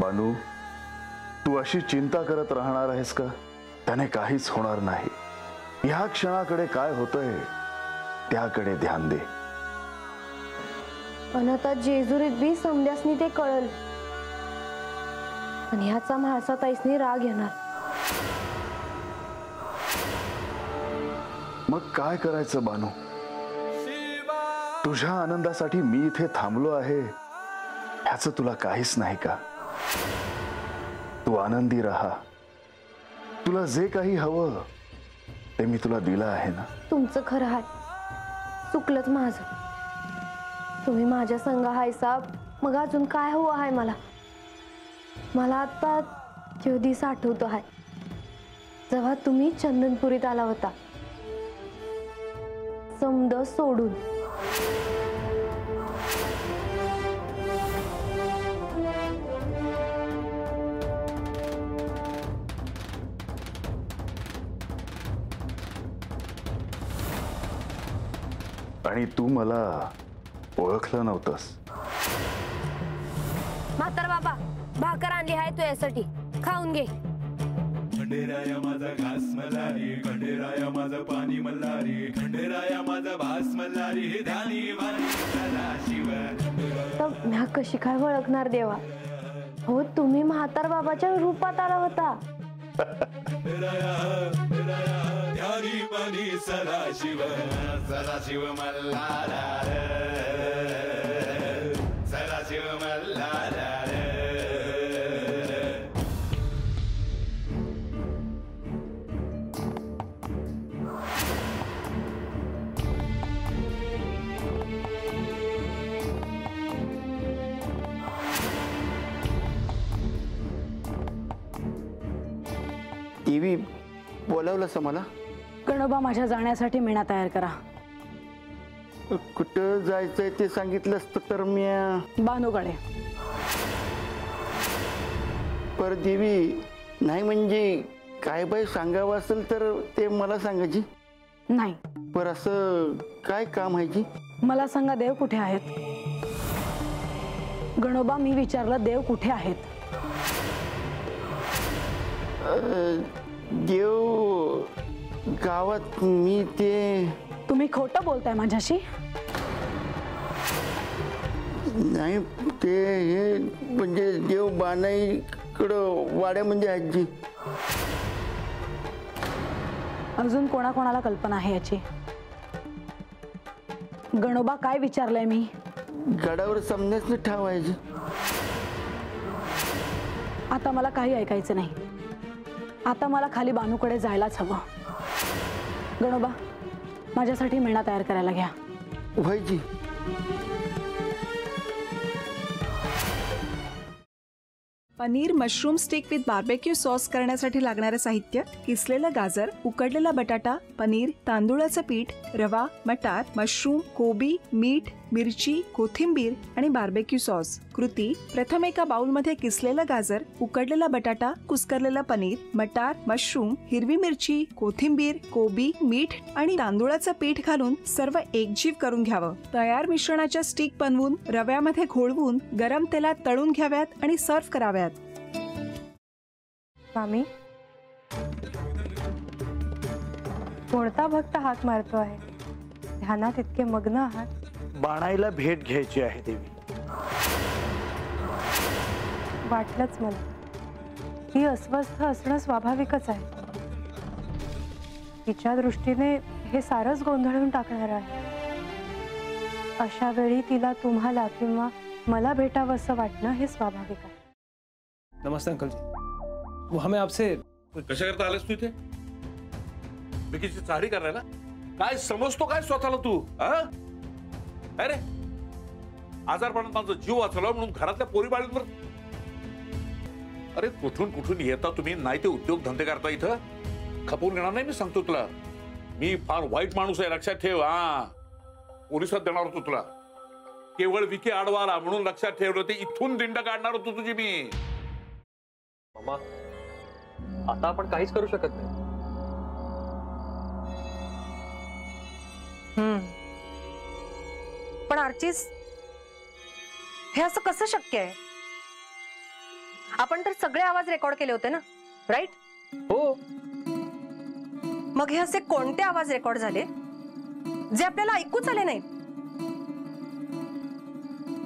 बानू, तू अशी चिंता करत राहणार आहेस का? त्याने काहीच होणार नाही. ह्या क्षणाकडे काय होतंय त्याकडे ध्यान दे. पण आता जेजुरीत बी समध्यासनी ते कळल आणि ह्याचा म्हाळसा ताईसनी राग येणार. मग काय करायचं बानू? तुझ्या आनंदासाठी मी इथे थांबलो आहे, ह्याचं तुला काहीच नाही का? तू आनंदी राहा. तुला जे काही हवं ते मी तुला दिलं आहे ना. तुमचं खरं आहे, चुकलंच माझं. तुम्ही माझ्या संग हायसा, मग अजून काय हवं आहे मला? मला आता तो दिवस आठवतो आहे जेव्हा तुम्ही चंदनपुरीत आला होता, समद सोडून. आणि तू मला ओळखलं नव्हतंस. म्हातार बाबा, भाकर आणली आहे तू यासाठी, खाऊन घे. खंडेराया माझा घास मल्हारी, खंडेराया माझा पाणी मल्हारी, खंडेराया माझा भास मल्हारी, ध्यानी वाणी सदाशिव. तर म्या कशी काय ओळखणार देवा? हो, तुम्ही म्हातार बाबाच्या रूपात आला होता. ध्यानी वाणी सदाशिव, सदाशिव मल्हारा, सदाशिव मल्हारा. टीव्ही बोलावलंस मला? गणोबा, माझ्या जाण्यासाठी मेणा तयार करा. कुठं जायचंय ते सांगितलंस तर मी बानूकडे. पर देवी, नाही म्हणजे काय बाई सांगावं असेल तर ते मला सांगायची. नाही, पर असं काय काम आहे जी? मला सांगा, देव कुठे आहेत? गणोबा, मी विचारलं, देव कुठे आहेत? देव गावात. मी ते. तुम्ही खोटं बोलताय माझ्याशी? नाही, ते हे म्हणजे देव बानाईकडं वाड्यामध्ये आहेत जी. अजून कोणाकोणाला कल्पना आहे याची? गणोबा, काय विचारलंय मी? गडावर समण्याच ठाव आहे जी. आता मला काही ऐकायचं नाही. आता मला खाली बानूकडे जायलाच हवं. गणोबा, माझ्यासाठी मेणा तयार करायला घ्या. होय जी. Paneer mushroom stick with barbecue sauce करण्यासाठी लागणारे साहित्य: किसलेलं गाजर, उकडलेला बटाटा, पनीर, तांदूळाचं पीठ, रवा, मटार, मशरूम, कोबी, मीठ, मिरची, कोथिंबीर आणि बार्बेक्यू सॉस. कृती: प्रथम एका बाउलमध्ये किसलेलं गाजर, उकडलेला बटाटा, कुस्करलेलं पनीर, मटार, मशरूम, हिरवी मिरची, कोथिंबीर, कोबी, मीठ आणि तांदूळाचं पीठ घालून सर्व एकजीव करून घ्यावं. तयार मिश्रणाच्या स्टिक बनवून रव्यामध्ये घोळवून गरम तेलात तळून घ्याव्यात आणि सर्व्ह कराव्यात. मामी, कोणता भक्त हाक मारतो आहे? ध्यानात इतके मग्न आहात. बाणाईला भेट घ्यायची आहे देवी. वाटलंच मला. ही अस्वस्थ असणं स्वाभाविकच आहे. तिच्या दृष्टीने हे सारंच गोंधळून टाकणार आहे. अशा वेळी तिला तुम्हाला किंवा मला भेटावं असं वाटणं हे स्वाभाविक आहे. नमस्ते अंकल जी. वो हमें आपसे. कशा करता आलेस तू इथे? बिकीची चाळी करायला? काय समजतो काय स्वतःला तू? अरे, आजारपणात माझा जीव वाचवला म्हणून घरातल्या पोरी बाळींवर. अरे, कुठून कुठून येता तुम्ही? नाही ते उद्योग धंदे करता इथं. खपवून घेणार नाही मी सांगतो तुला. मी फार वाईट माणूस आहे, लक्षात ठेव. पोलिसात देणार होतो तुला. केवळ विके आडवाला म्हणून लक्षात ठेवलं. ते इथून दिंड काढणार होतो तुझी मी. मामा, आता आपण काहीच करू शकत नाही. पण आर्चिस, हे असं कसं शक्य आहे? आपण तर सगळे आवाज रेकॉर्ड केले होते ना, राईट? हो. मग हे असे कोणते आवाज रेकॉर्ड झाले जे आपल्याला ऐकूच आले नाही?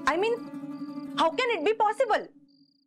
I mean, how can it be possible?